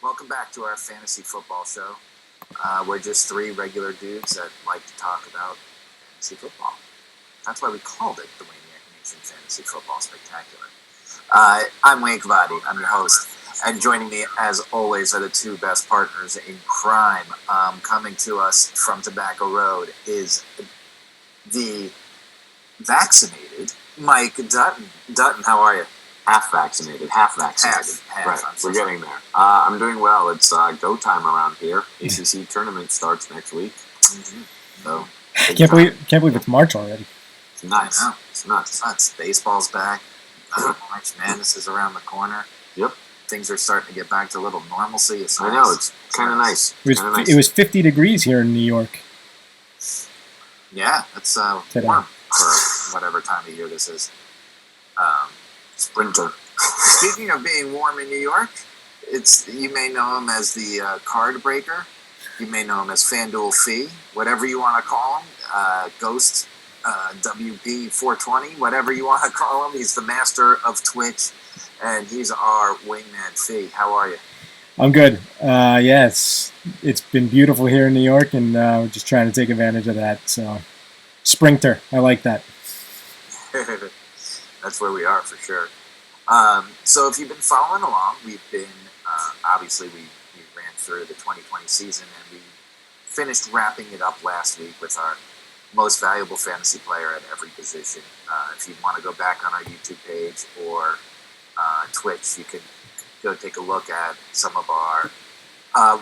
Welcome back to our fantasy football show. We're just three regular dudes that like to talk about fantasy football. That's why we called it the Wayniac Nation Fantasy Football Spectacular. I'm Wayne Cavati. I'm your host. And joining me, as always, are the two best partners in crime. Coming to us from Tobacco Road is the vaccinated Mike Dutton. Dutton, how are you? Half vaccinated. Half, right, we're getting there. I'm doing well. It's go time around here. ACC tournament starts next week. Mm-hmm. So Can't believe it's March already. it's nuts. It's nuts. Baseball's back. March Madness is around the corner. Yep. Things are starting to get back to a little normalcy. It's I nice. know, it's kind of nice. It was 50 degrees here in New York. Yeah, it's warm for whatever time of year this is. Sprinter. Speaking of being warm in New York, you may know him as the card breaker. You may know him as FanDuel Fee, whatever you want to call him. Ghost WP 420, whatever you want to call him. He's the master of Twitch, and he's our wingman Fee. How are you? I'm good. It's been beautiful here in New York, and we're just trying to take advantage of that. So, Sprinter, I like that. That's where we are for sure. So if you've been following along, we've been, obviously we ran through the 2020 season and we finished wrapping it up last week with our most valuable fantasy player at every position. If you want to go back on our YouTube page or Twitch, you can go take a look at some of our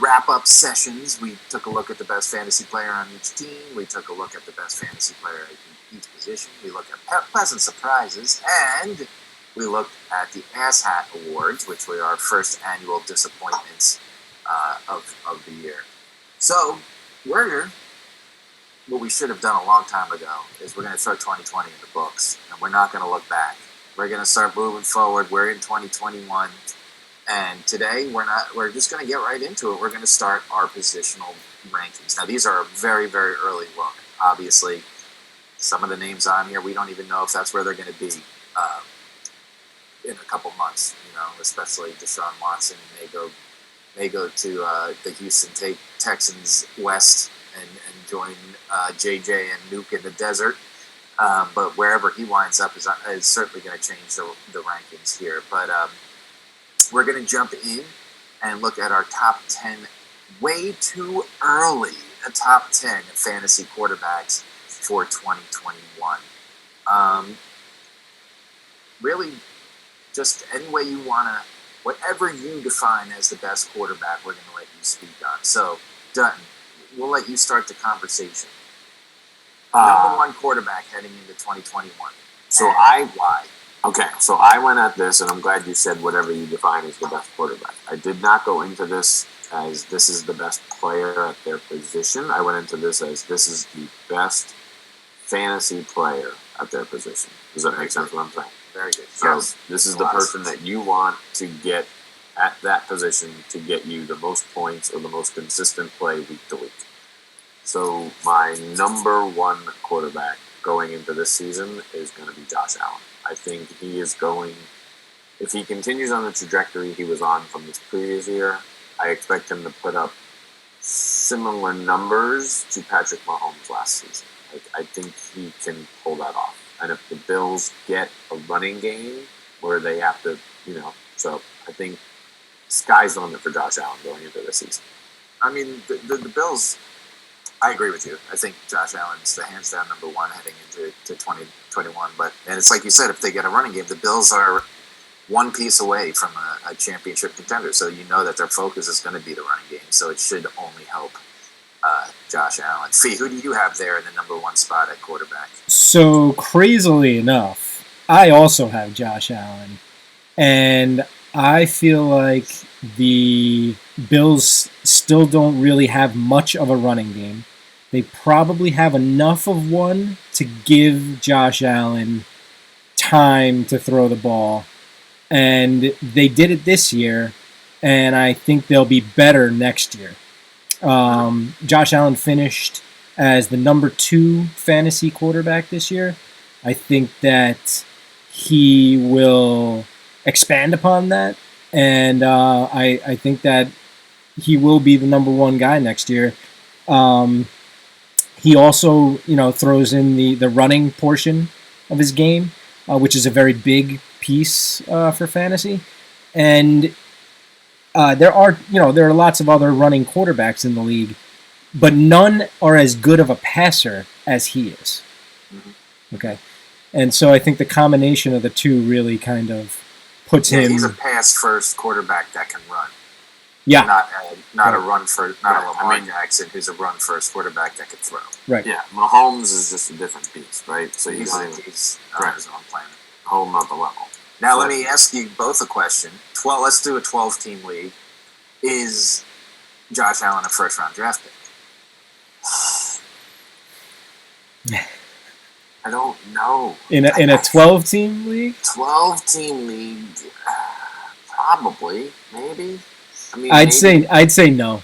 wrap-up sessions. We took a look at the best fantasy player on each team. We took a look at the best fantasy player at each position. We looked at pleasant surprises, and we looked at the Ass Hat Awards, which were our first annual disappointments of the year. So, what we should have done a long time ago is we're going to throw 2020 in the books, and we're not going to look back. We're going to start moving forward. We're in 2021, and today we're just going to get right into it. We're going to start our positional rankings. Now, these are a very, very early look. Obviously, some of the names on here, we don't even know if that's where they're going to be in a couple months, especially Deshaun Watson may go to the Houston Texans West and join JJ and Nuke in the desert. But wherever he winds up is certainly going to change the rankings here. But we're going to jump in and look at our top 10 way too early, a top 10 fantasy quarterbacks for 2021. Really, just any way you want to, whatever you define as the best quarterback, we're going to let you speak on. So, Dutton, we'll let you start the conversation. Number one quarterback heading into 2021. Why? Okay, so I went at this, and I'm glad you said whatever you define as the best quarterback. I did not go into this as this is the best player at their position. I went into this as this is the best fantasy player at their position. Does that make sense what I'm saying? Very good. So yes. This is the person that you want to get at that position to get you the most points or the most consistent play week to week. So my number one quarterback going into this season is going to be Josh Allen. I think he is going, if he continues on the trajectory he was on from this previous year, I expect him to put up similar numbers to Patrick Mahomes last season. I think he can pull that off. And if the Bills get a running game where they have to, so I think sky's the limit for Josh Allen going into this season. I mean, the Bills, I agree with you. I think Josh Allen's the hands down number one heading into 2021. And it's like you said, if they get a running game, the Bills are one piece away from a championship contender. So you know that their focus is going to be the running game. So it should only help Josh Allen. Fee, who do you have there in the number one spot at quarterback? So, crazily enough, I also have Josh Allen. And I feel like the Bills still don't really have much of a running game. They probably have enough of one to give Josh Allen time to throw the ball. And they did it this year, and I think they'll be better next year. Josh Allen finished as the number 2 fantasy quarterback this year. I think that he will expand upon that, and I think that he will be the number one guy next year. He also, throws in the running portion of his game, which is a very big piece for fantasy. And there are lots of other running quarterbacks in the league, but none are as good of a passer as he is. Okay, and so I think the combination of the two really kind of puts him. He's a pass-first quarterback that can run. Yeah, not a run for not a Lamar Jackson, who's a run-first quarterback that can throw. Right. Yeah, Mahomes is just a different beast, right? So he's on his own planet. Home not the level. Now let me ask you both a question. Let's do a 12-team league. Is Josh Allen a first-round draft pick? I don't know. In a 12-team league? 12-team league, probably, maybe. I mean, I'd say no.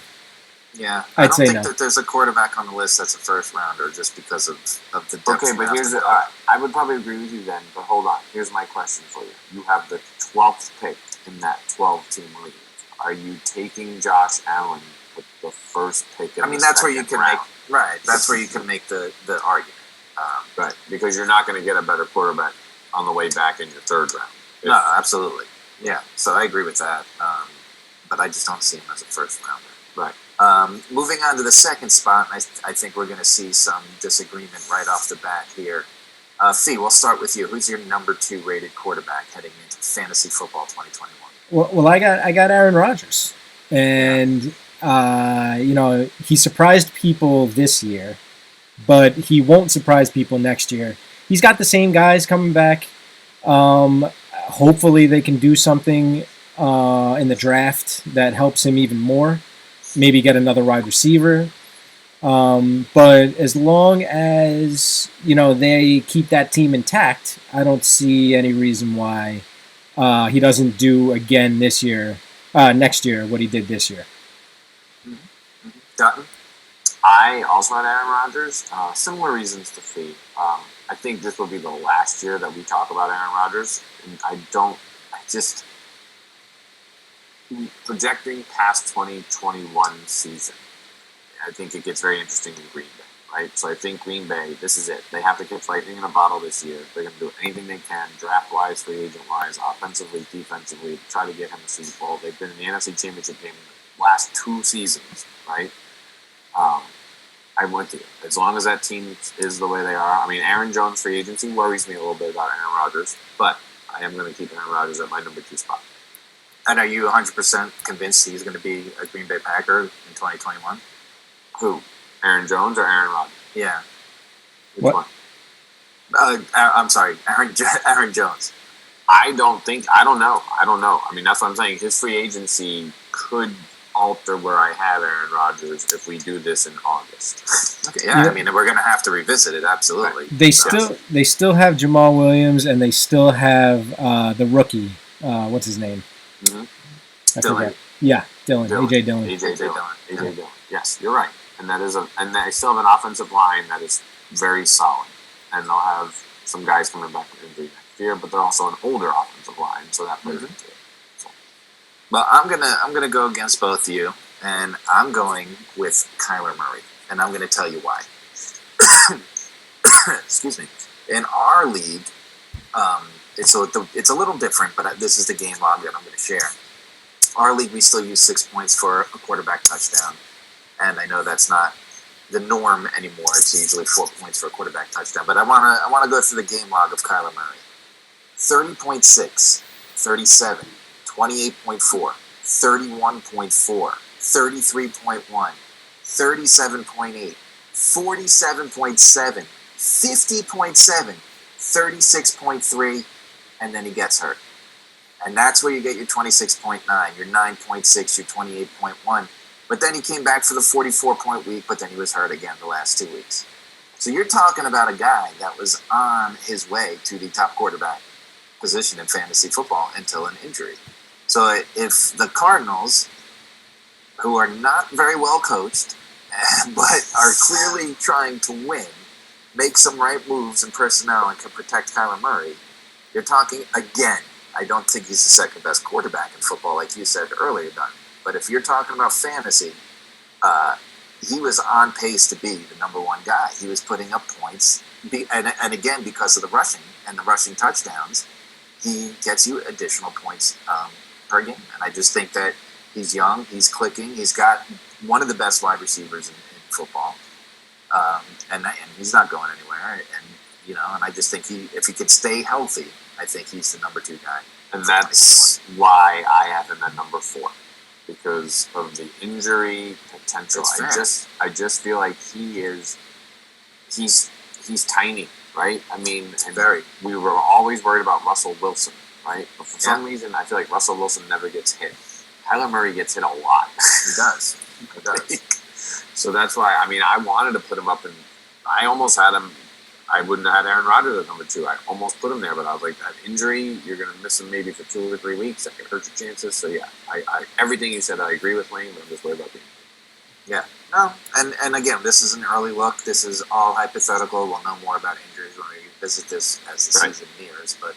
Yeah, I don't think that there's a quarterback on the list that's a first rounder just because of the depth. Okay, but here's I would probably agree with you then. But hold on, here's my question for you. You have the 12th pick in that 12-team league. Are you taking Josh Allen with the first pick? That's where you can make That's where you can make the argument. Right, because you're not going to get a better quarterback on the way back in your third round. No, absolutely. Yeah, so I agree with that. But I just don't see him as a first rounder. Right. Moving on to the second spot, I think we're going to see some disagreement right off the bat here. Fee, we'll start with you. Who's your number 2 rated quarterback heading into fantasy football 2021? Well, I got Aaron Rodgers, and he surprised people this year, but he won't surprise people next year. He's got the same guys coming back. Hopefully, they can do something in the draft that helps him even more. Maybe get another wide receiver. But as long as they keep that team intact, I don't see any reason why he doesn't do again next year what he did this year. Dutton? I also had Aaron Rodgers. Similar reasons to Fee. I think this will be the last year that we talk about Aaron Rodgers, and projecting past 2021 season, I think it gets very interesting in Green Bay, right? So I think Green Bay, this is it. They have to catch lightning in a bottle this year. They're going to do anything they can, draft-wise, free agent-wise, offensively, defensively, to try to get him a Super Bowl. They've been in the NFC Championship game the last 2 seasons, right? I went to it. As long as that team is the way they are. I mean, Aaron Jones' free agency worries me a little bit about Aaron Rodgers, but I am going to keep Aaron Rodgers at my number 2 spot. And are you 100% convinced he's going to be a Green Bay Packer in 2021? Who? Aaron Jones or Aaron Rodgers? Yeah. Which one? I'm sorry, Aaron Jones. I don't know. I mean, that's what I'm saying. His free agency could alter where I have Aaron Rodgers if we do this in August. Okay, yeah, I mean, we're going to have to revisit it, absolutely. They still have Jamal Williams, and they still have the rookie. What's his name? Mm-hmm. I forget. Yeah, Dylan. AJ Dillon. AJ Dillon. Yes, you're right. And they still have an offensive line that is very solid, and they'll have some guys coming back from injury next year, but they're also an older offensive line, so that plays into it. Well, I'm gonna go against both of you, and I'm going with Kyler Murray, and I'm gonna tell you why. Excuse me. In our league, it's a little different, but this is the game log that I'm going to share. Our league, we still use 6 points for a quarterback touchdown, and I know that's not the norm anymore. It's usually 4 points for a quarterback touchdown, but I want to go through the game log of Kyler Murray. 30.6, 37. 28.4, 31.4, 33.1, 37.8, 47.7, 50.7, 36.3, and then he gets hurt. And that's where you get your 26.9, your 9.6, your 28.1. But then he came back for the 44-point week, but then he was hurt again the last 2 weeks. So you're talking about a guy that was on his way to the top quarterback position in fantasy football until an injury. So if the Cardinals, who are not very well coached, but are clearly trying to win, make some right moves in personnel and can protect Kyler Murray, you're talking, again, I don't think he's the second best quarterback in football, like you said earlier, Don. But if you're talking about fantasy, he was on pace to be the number one guy. He was putting up points. And again, because of the rushing and the rushing touchdowns, he gets you additional points per game. And I just think that he's young, he's clicking, he's got one of the best wide receivers in football. And he's not going anywhere. And I just think if he could stay healthy, I think he's the number 2 guy. And that's why I have him at number 4, because of the injury potential. I just feel like he's tiny, right? I mean, we were always worried about Russell Wilson, right? But for some reason, I feel like Russell Wilson never gets hit. Kyler Murray gets hit a lot. He does. He does. So that's why, I mean, I wanted to put him up, and I almost had him. I wouldn't have had Aaron Rodgers at number 2. I almost put him there, but I was like, that injury, you're going to miss him maybe for 2 or 3 weeks. That could hurt your chances. So, yeah, I everything you said, I agree with Lane, but I'm just worried about the injury. Yeah. No, and again, this is an early look. This is all hypothetical. We'll know more about injuries when we visit this as the season nears. But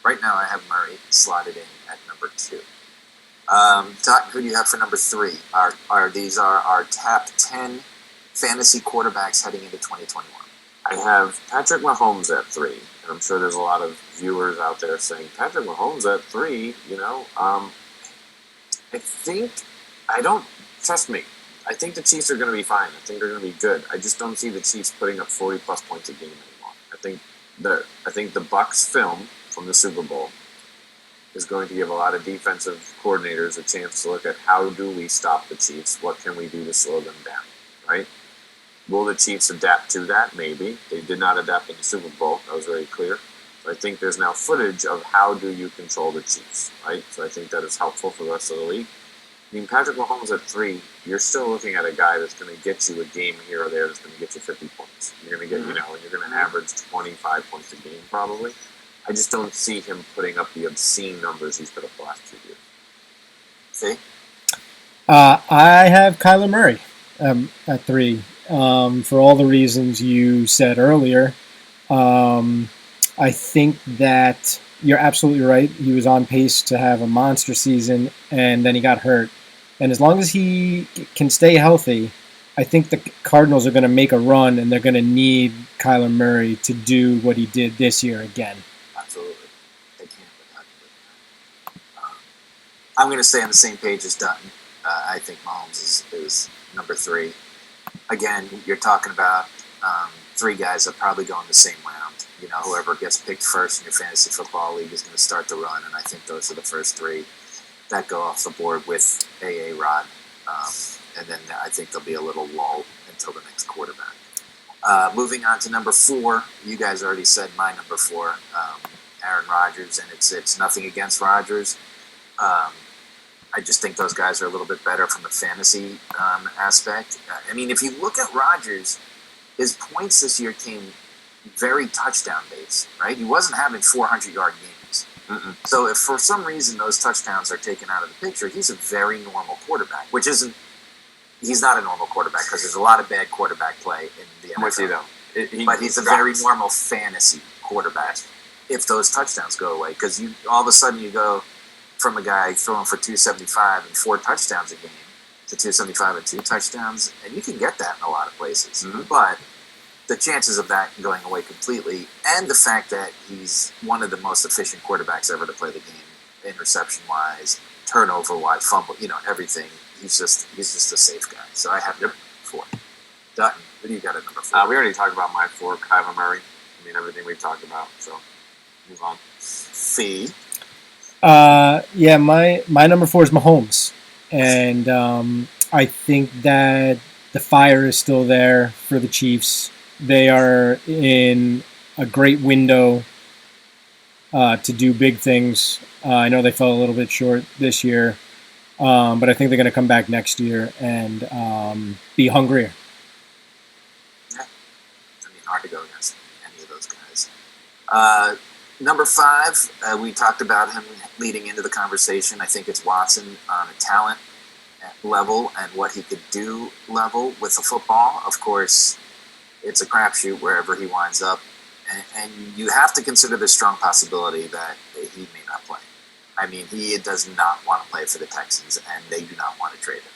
right now, I have Murray slotted in at number 2. Who do you have for number 3? These are our top 10 fantasy quarterbacks heading into 2021. I have Patrick Mahomes at 3, and I'm sure there's a lot of viewers out there saying, Patrick Mahomes at 3, trust me, I think the Chiefs are going to be fine. I think they're going to be good. I just don't see the Chiefs putting up 40-plus points a game anymore. I think the Bucs film from the Super Bowl is going to give a lot of defensive coordinators a chance to look at how do we stop the Chiefs? What can we do to slow them down, right? Will the Chiefs adapt to that? Maybe. They did not adapt in the Super Bowl. That was very clear. So I think there's now footage of how do you control the Chiefs, right? So I think that is helpful for the rest of the league. I mean, Patrick Mahomes at 3, you're still looking at a guy that's going to get you a game here or there that's going to get you 50 points. You're going to get, you're going to average 25 points a game probably. I just don't see him putting up the obscene numbers he's put up the last 2 years. See? I have Kyler Murray at 3. For all the reasons you said earlier. I think that you're absolutely right. He was on pace to have a monster season, and then he got hurt. And as long as he can stay healthy, I think the Cardinals are going to make a run, and they're going to need Kyler Murray to do what he did this year again. Absolutely. They can't without him. I'm going to stay on the same page as Dutton. I think Mahomes is number 3. Again, you're talking about 3 guys that probably go in the same round. Whoever gets picked first in your fantasy football league is going to start to run, and I think those are the first 3 that go off the board with A.A. Rod. And then I think there'll be a little lull until the next quarterback. Moving on to number 4, you guys already said my number 4, Aaron Rodgers, and it's nothing against Rodgers. I just think those guys are a little bit better from the fantasy aspect. I mean, if you look at Rodgers, his points this year came very touchdown-based, right? He wasn't having 400-yard games. So if for some reason those touchdowns are taken out of the picture, he's a very normal quarterback, which isn't – he's not a normal quarterback because there's a lot of bad quarterback play in the NFL. I'm with you, though. But he's a very normal fantasy quarterback if those touchdowns go away, because all of a sudden you go from a guy throwing for 275 and 4 touchdowns a game to 275 and 2 touchdowns, and you can get that in a lot of places. But the chances of that going away completely, and the fact that he's one of the most efficient quarterbacks ever to play the game, interception-wise, turnover-wise, fumble, everything. He's just a safe guy. So I have number 4. Dutton, what do you got at number 4? We already talked about my 4, Kyler Murray. I mean, everything we've talked about, so move on. Fee? Yeah, my number 4 is Mahomes. And I think that the fire is still there for the Chiefs. They are in a great window to do big things. I know they fell a little bit short this year, but I think they're going to come back next year and be hungrier. Yeah. I mean, hard to go against any of those guys. Number 5, we talked about him leading into the conversation. I think it's Watson on a talent level and what he could do level with the football. Of course, it's a crapshoot wherever he winds up. And you have to consider the strong possibility that he may not play. I mean, he does not want to play for the Texans, and they do not want to trade him.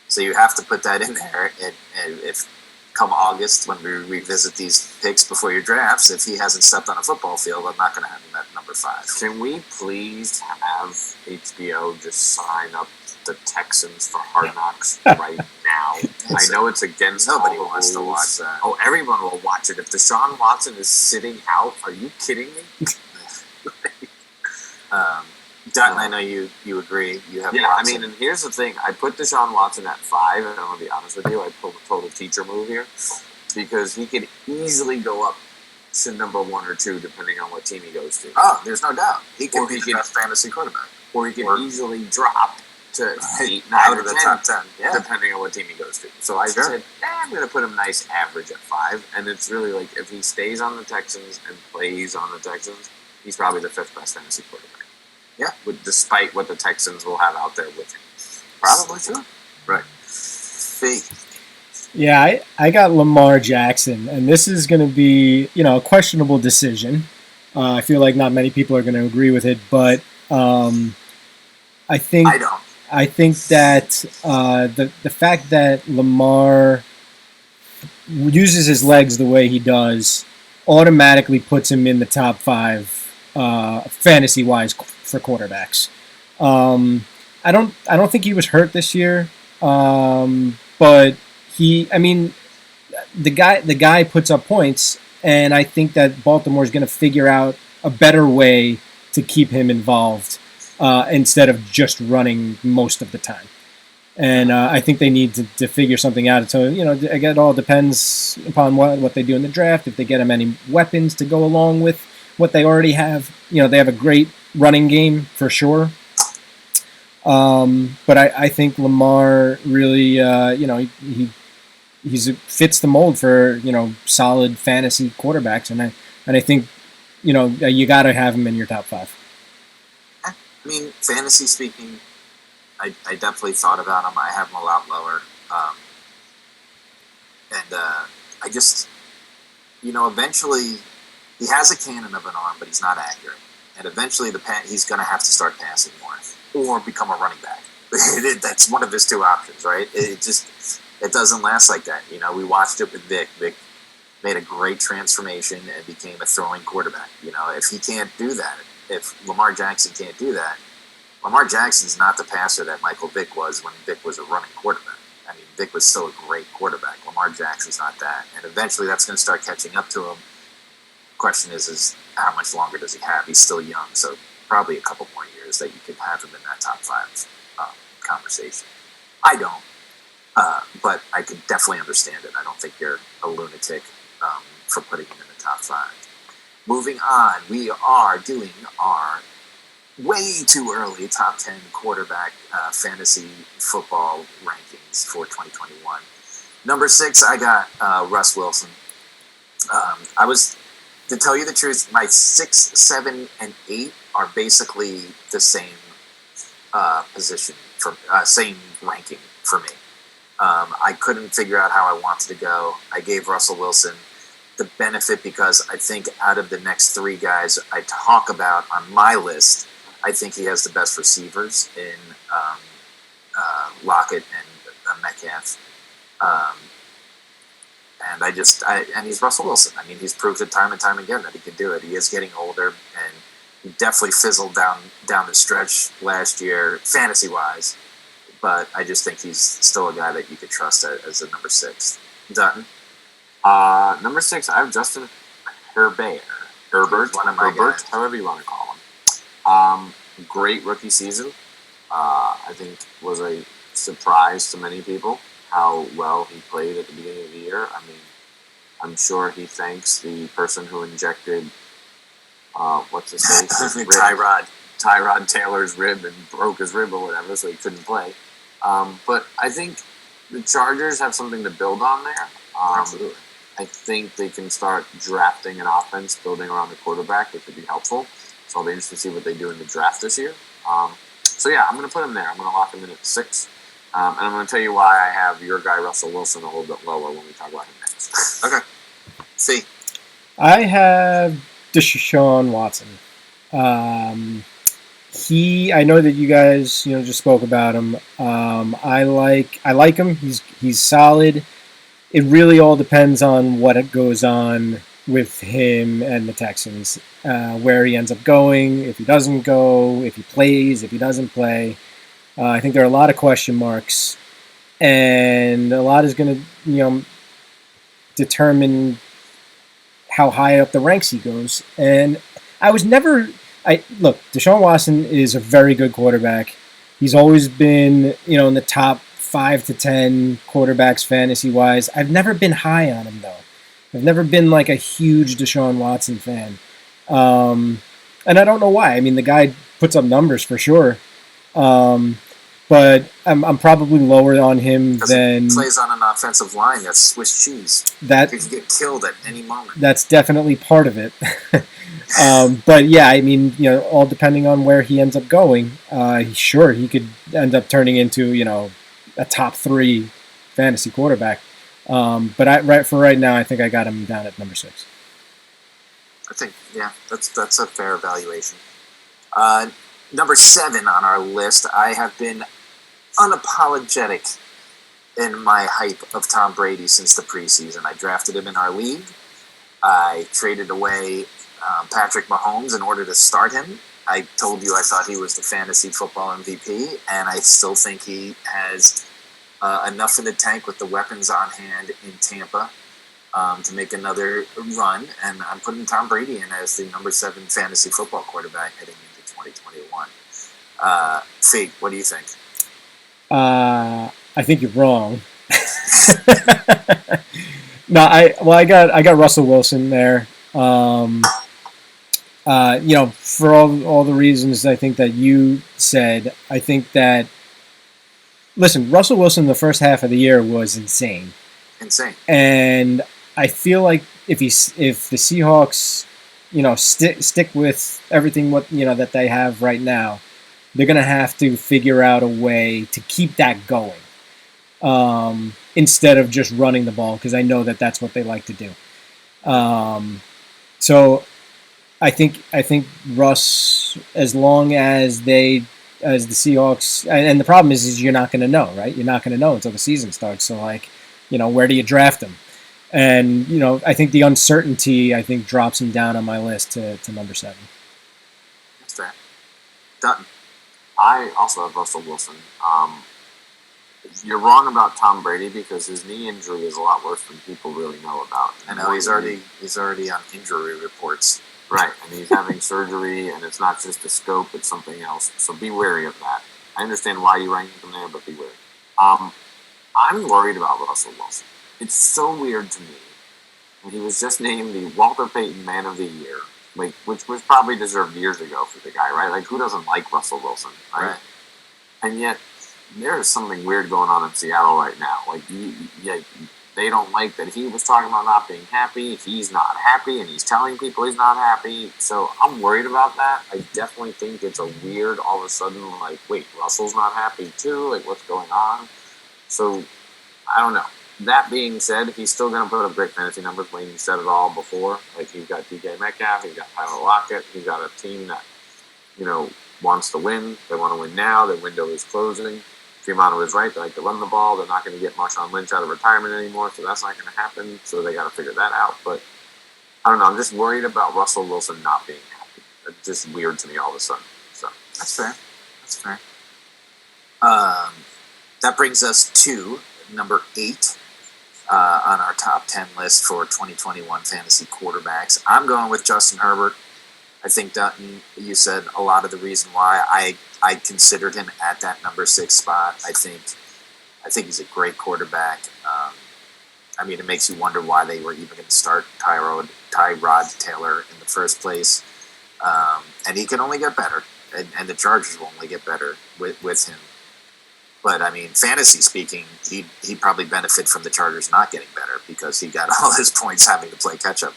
So you have to put that in there. And if come August, when we revisit these picks before your drafts, if he hasn't stepped on a football field, I'm not going to have him at number 5. Can we please have HBO just sign up the Texans for Hard Knocks right now? I know it's against Nobody all the wants to rules. watch that. Oh, everyone will watch it. If Deshaun Watson is sitting out, are you kidding me? Dutton, I know you agree. You have Yeah, Watson. I mean, and here's the thing. I put Deshaun Watson at 5, and I'm going to be honest with you. I pulled a total teacher move here because he could easily go up to number 1 or 2 depending on what team he goes to. Oh, there's no doubt. He could Or be he the could- best fantasy quarterback. Or he can Or- easily drop to 8, 9, Out or of the 10, top 10. Yeah. depending on what team he goes to. So I Sure. said, I'm going to put him nice average at 5. And it's really like if he stays on the Texans and plays on the Texans, he's probably the 5th best fantasy quarterback. Yeah. Despite what the Texans will have out there with him. Probably true. Right. Fee. Yeah, I got Lamar Jackson, and this is going to be, a questionable decision. I feel like not many people are going to agree with it, but I think I don't. I think that the fact that Lamar uses his legs the way he does automatically puts him in the top 5 fantasy wise for quarterbacks. I don't think he was hurt this year, but the guy puts up points, and I think that Baltimore is going to figure out a better way to keep him involved instead of just running most of the time. And I think they need to figure something out. So, again, it all depends upon what they do in the draft. If they get him any weapons to go along with what they already have. They have a great running game for sure. But I think Lamar really, he fits the mold for, solid fantasy quarterbacks. And I think, you got to have him in your top 5. I mean, fantasy speaking, I definitely thought about him. I have him a lot lower. I just, eventually he has a cannon of an arm, but he's not accurate. And eventually he's going to have to start passing more or become a running back. That's one of his 2 options, right? It doesn't last like that. We watched it with Vic. Vic made a great transformation and became a throwing quarterback. If he can't do that, if Lamar Jackson can't do that, Lamar Jackson's not the passer that Michael Vick was when Vick was a running quarterback. I mean, Vick was still a great quarterback. Lamar Jackson's not that. And eventually that's going to start catching up to him. Question is how much longer does he have? He's still young, so probably a couple more years that you could have him in that top 5 conversation. I don't, but I could definitely understand it. I don't think you're a lunatic for putting him in the top 5. Moving on, we are doing our way too early top 10 quarterback fantasy football rankings for 2021. Number 6, I got Russ Wilson. To tell you the truth, my 6, 7, and 8 are basically the same position for same ranking for me. I couldn't figure out how I wanted to go. I gave Russell Wilson the benefit because I think out of the next 3 guys I talk about on my list, I think he has the best receivers in Lockett and Metcalf. And he's Russell Wilson. I mean, he's proved it time and time again that he can do it. He is getting older, and he definitely fizzled down the stretch last year, fantasy-wise. But I just think he's still a guy that you could trust as a number 6. Dutton? Number 6, I have Justin Herbert. One of my guys. However you want to call him. Great rookie season. I think was a surprise to many people how well he played at the beginning of the year. I mean, I'm sure he thanks the person who injected what's his face? Tyrod Taylor's rib and broke his rib or whatever, so he couldn't play. But I think the Chargers have something to build on there. Absolutely. I think they can start drafting an offense, building around the quarterback, which would be helpful. So I'll be interested to see what they do in the draft this year. So yeah, I'm going to put him there. I'm going to lock him in at 6. And I'm going to tell you why I have your guy Russell Wilson a little bit lower when we talk about him next. Okay. See. I have Deshaun Watson. I know that you guys, just spoke about him. I like him. He's solid. It really all depends on what goes on with him and the Texans, where he ends up going, if he doesn't go, if he plays, if he doesn't play. I think there are a lot of question marks, and a lot is going to, determine how high up the ranks he goes. And I was never. I look. Deshaun Watson is a very good quarterback. He's always been, in the top 5 to 10 quarterbacks fantasy wise. I've never been high on him though. I've never been like a huge Deshaun Watson fan, and I don't know why. I mean, the guy puts up numbers for sure, um, but I'm probably lower on him than he plays on an offensive line that's Swiss cheese. that. He could get killed at any moment. That's definitely part of it. But yeah, I mean, all depending on where he ends up going, sure, he could end up turning into, a top 3 fantasy quarterback. But right now, I think I got him down at number 6. I think, yeah, that's a fair evaluation. Number 7 on our list, I have been unapologetic in my hype of Tom Brady since the preseason. I drafted him in our league. I traded away Patrick Mahomes in order to start him. I told you I thought he was the fantasy football MVP, and I still think he has enough in the tank with the weapons on hand in Tampa to make another run. And I'm putting Tom Brady in as the number 7 fantasy football quarterback heading into 2021. Fee, what do you think? I think you're wrong. No, I got Russell Wilson there. For all the reasons I think that you said, I think that, listen, Russell Wilson the first half of the year was insane. And I feel like if the Seahawks, stick with everything that they have right now, they're gonna have to figure out a way to keep that going, instead of just running the ball, because I know that that's what they like to do. So I think Russ, as long as the Seahawks, and the problem is you're not going to know, right? You're not going to know until the season starts. So where do you draft him? And I think the uncertainty drops him down on my list to number 7. That's fair. Dutton. I also have Russell Wilson. You're wrong about Tom Brady because his knee injury is a lot worse than people really know about. I know he's already on injury reports. Right, and he's having surgery, and it's not just a scope; it's something else. So be wary of that. I understand why you ranked him there, but be wary. I'm worried about Russell Wilson. It's so weird to me. He was just named the Walter Payton Man of the Year, which was probably deserved years ago for the guy, right? Like, who doesn't like Russell Wilson, right? And yet, there is something weird going on in Seattle right now. They don't like that he was talking about not being happy. He's not happy, and he's telling people he's not happy. So I'm worried about that. I definitely think it's a weird, all of a sudden, wait, Russell's not happy too? What's going on? So, I don't know. That being said, he's still going to put up great fantasy numbers. Wayne said it all before. He's got DK Metcalf, he's got Tyler Lockett, he's got a team that, wants to win. They want to win now. Their window is closing. Fiumano is right. They like to run the ball. They're not going to get Marshawn Lynch out of retirement anymore, so that's not going to happen. So they got to figure that out. But I don't know. I'm just worried about Russell Wilson not being happy. It's just weird to me all of a sudden. So that's fair. That brings us to number 8 on our top 10 list for 2021 fantasy quarterbacks. I'm going with Justin Herbert. I think, Dutton, you said a lot of the reason why I considered him at that number 6 spot. I think he's a great quarterback. It makes you wonder why they were even going to start Tyrod Taylor in the first place. And he can only get better, and the Chargers will only get better with him. But, fantasy speaking, he'd probably benefit from the Chargers not getting better because he got all his points having to play catch-up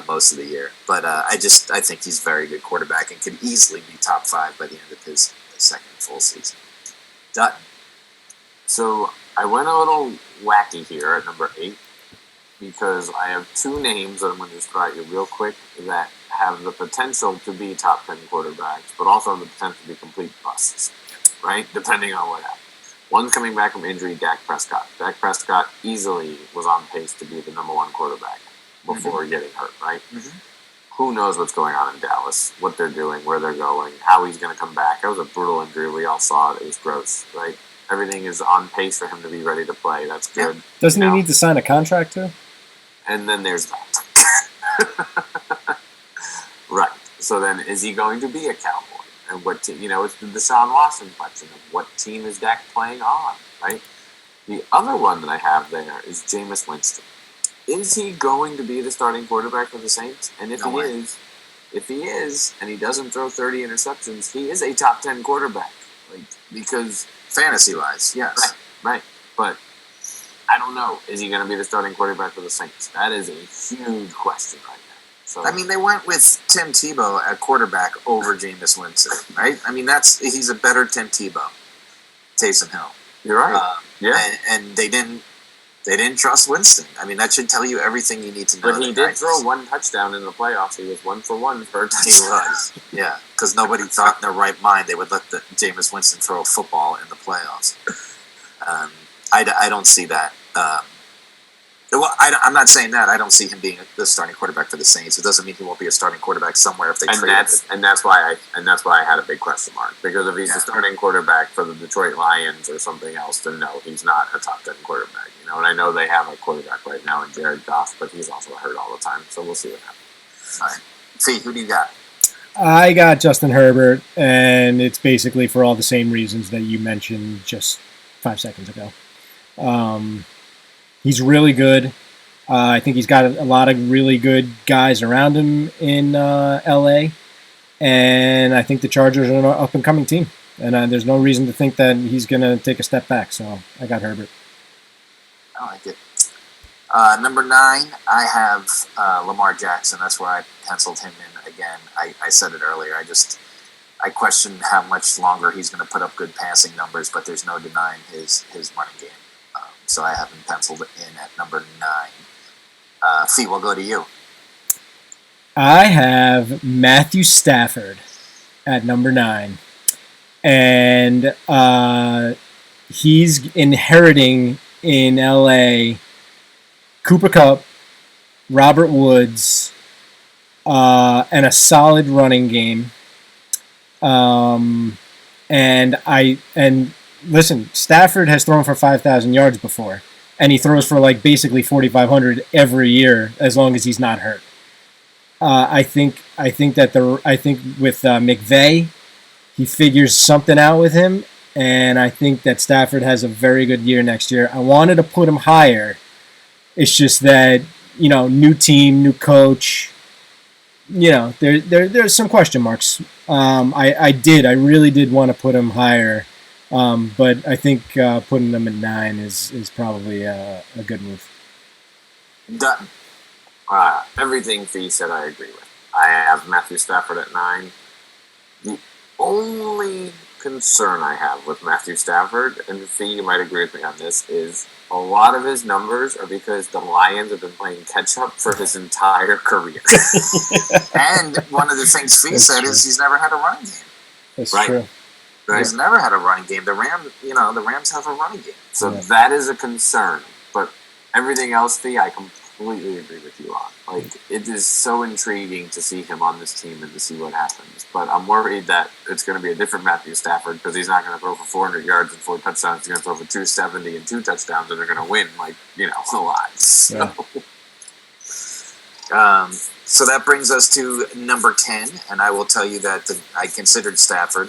most of the year. But I think he's a very good quarterback and could easily be top 5 by the end of his second full season. Dutton. So I went a little wacky here at number 8 because I have two names that I'm going to just throw at you real quick that have the potential to be top 10 quarterbacks, but also have the potential to be complete busts, right? Depending on what happens. One's coming back from injury, Dak Prescott. Dak Prescott easily was on pace to be the number one quarterback before getting hurt, right? Mm-hmm. Who knows what's going on in Dallas, what they're doing, where they're going, how he's going to come back. That was a brutal injury. We all saw it. It was gross, right? Everything is on pace for him to be ready to play. That's good. Doesn't he need to sign a contract too? And then there's that. Right. So then, is he going to be a Cowboy? And what team? It's the Deshaun Watson question of what team is Dak playing on, right? The other one that I have there is Jameis Winston. Is he going to be the starting quarterback for the Saints? And if he is, and he doesn't throw 30 interceptions, he is a top 10 quarterback. Because fantasy-wise, yes. Right. But I don't know. Is he going to be the starting quarterback for the Saints? That is a huge question right now. So, they went with Tim Tebow at quarterback over Jameis Winston, right? He's a better Tim Tebow. Taysom Hill. You're right. And they didn't trust Winston. That should tell you everything you need to know. But he did throw one touchdown in the playoffs. He was 1 for 1 for a touchdown. He was, yeah. Because nobody thought in their right mind they would let Jameis Winston throw a football in the playoffs. I don't see that. I'm not saying that. I don't see him being the starting quarterback for the Saints. It doesn't mean he won't be a starting quarterback somewhere if they trade him. And that's why I had a big question mark, because if he's the starting quarterback for the Detroit Lions or something else, then no, he's not a top 10 quarterback. And I know they have a quarterback right now in Jared Goff, but he's also hurt all the time. So we'll see what happens. All right. Fee, who do you got? I got Justin Herbert, and it's basically for all the same reasons that you mentioned just 5 seconds ago. He's really good. I think he's got a lot of really good guys around him in L.A., and I think the Chargers are an up-and-coming team, and there's no reason to think that he's going to take a step back, so I got Herbert. I like it. Number 9, I have Lamar Jackson. That's where I penciled him in again. I said it earlier. I question how much longer he's going to put up good passing numbers, but there's no denying his running game. So I have him penciled in at number 9. Fee, we'll go to you. I have Matthew Stafford at number 9. And he's inheriting in L.A. Cooper Kupp, Robert Woods, and a solid running game. And listen, Stafford has thrown for 5,000 yards before, and he throws for basically 4,500 every year as long as he's not hurt. I think with McVay, he figures something out with him, and I think that Stafford has a very good year next year. I wanted to put him higher. It's just that new team, new coach. There's some question marks. I really did want to put him higher. But I think putting them at 9 is probably a good move. Done. Everything Fee said I agree with. I have Matthew Stafford at 9. The only concern I have with Matthew Stafford, and Fee, you might agree with me on this, is a lot of his numbers are because the Lions have been playing catch-up for his entire career. And one of the things Fee said is he's never had a running game. That's true. Right. He's never had a running game. The Rams have a running game. So that is a concern. But everything else, Fee, I completely agree with you on. It is so intriguing to see him on this team and to see what happens. But I'm worried that it's going to be a different Matthew Stafford, because he's not going to throw for 400 yards and 4 touchdowns. He's going to throw for 270 and 2 touchdowns, and they're going to win, a lot. So. Yeah. So that brings us to number 10, and I will tell you that I considered Stafford,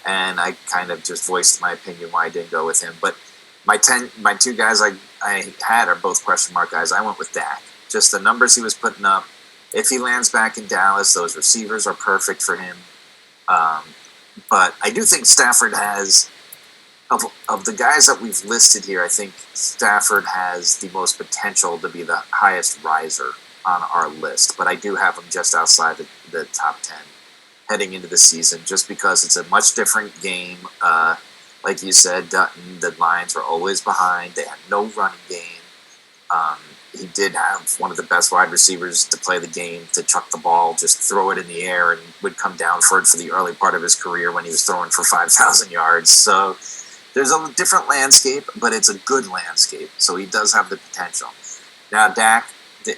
and I kind of just voiced my opinion why I didn't go with him. But my 2 guys I had are both question mark guys. I went with Dak. Just the numbers he was putting up. If he lands back in Dallas, those receivers are perfect for him. But I do think Stafford has, of the guys that we've listed here, I think Stafford has the most potential to be the highest riser on our list. But I do have him just outside the top 10 heading into the season, just because it's a much different game. Like you said, Dutton, the Lions were always behind. They had no running game. he did have one of the best wide receivers to play the game, to chuck the ball, just throw it in the air, and would come down for it for the early part of his career when he was throwing for 5,000 yards. So there's a different landscape, but it's a good landscape. So he does have the potential. Now, Dak,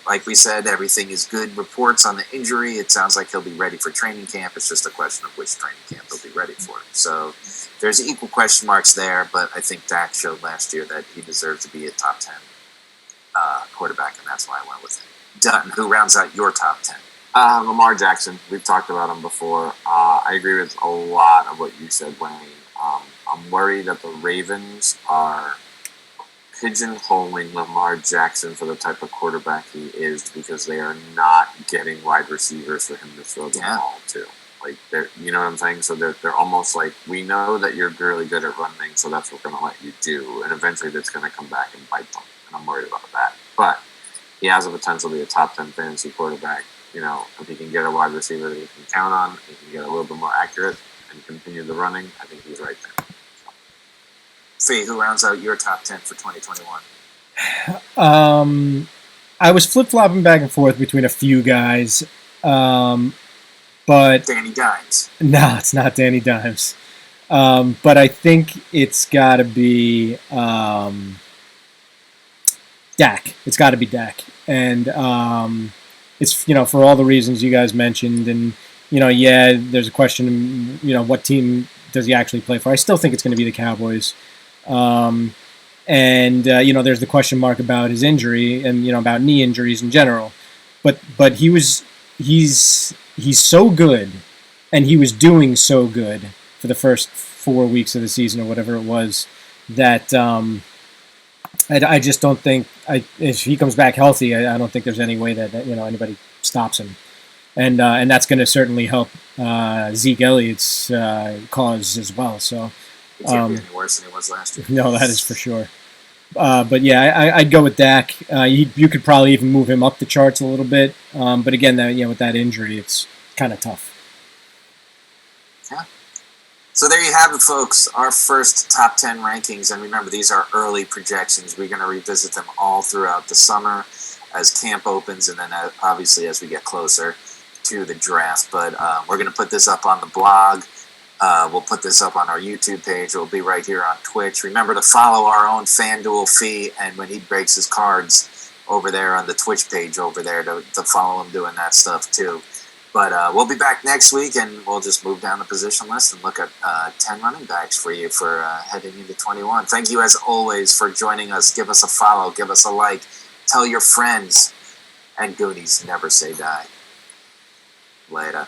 like we said, everything is good. Reports on the injury, it sounds like he'll be ready for training camp. It's just a question of which training camp he'll be ready for. So there's equal question marks there, but I think Dak showed last year that he deserved to be a top 10 quarterback, and that's why I went with him. Dutton, who rounds out your top 10? Lamar Jackson. We've talked about him before. I agree with a lot of what you said, Wayne. I'm worried that the Ravens are pigeonholing Lamar Jackson for the type of quarterback he is because they are not getting wide receivers for him to throw the ball to. Like, you know what I'm saying? So they're almost like, we know that you're really good at running, so that's what we're going to let you do. And eventually that's going to come back and bite them. And I'm worried about that. But he has the potential to be a top 10 fantasy quarterback. You know, if he can get a wide receiver that he can count on, he can get a little bit more accurate and continue the running, I think he's right there. Fee, who rounds out your top 10 for 2021? I was flip-flopping back and forth between a few guys, but Danny Dimes. No, it's not Danny Dimes. But I think it's got to be Dak. It's got to be Dak, and it's for all the reasons you guys mentioned, and there's a question, what team does he actually play for? I still think it's going to be the Cowboys. There's the question mark about his injury and about knee injuries in general, but he's so good, and he was doing so good for the first 4 weeks of the season or whatever it was that I just don't think if he comes back healthy, I don't think there's any way that anybody stops him, and that's going to certainly help Zeke Elliott's cause as well. So. It can't be any worse than it was last year. No, that is for sure. But yeah, I'd go with Dak. You could probably even move him up the charts a little bit. But again, with that injury, it's kind of tough. Yeah. So there you have it, folks. Our first top 10 rankings. And remember, these are early projections. We're going to revisit them all throughout the summer as camp opens, and then obviously as we get closer to the draft. But we're going to put this up on the blog. We'll put this up on our YouTube page. We'll be right here on Twitch. Remember to follow our own FanDuel Fee, and when he breaks his cards over there on the Twitch page over there to follow him doing that stuff too. But we'll be back next week, and we'll just move down the position list and look at 10 running backs for you for heading into 21. Thank you, as always, for joining us. Give us a follow. Give us a like. Tell your friends. And Goonies, never say die. Later.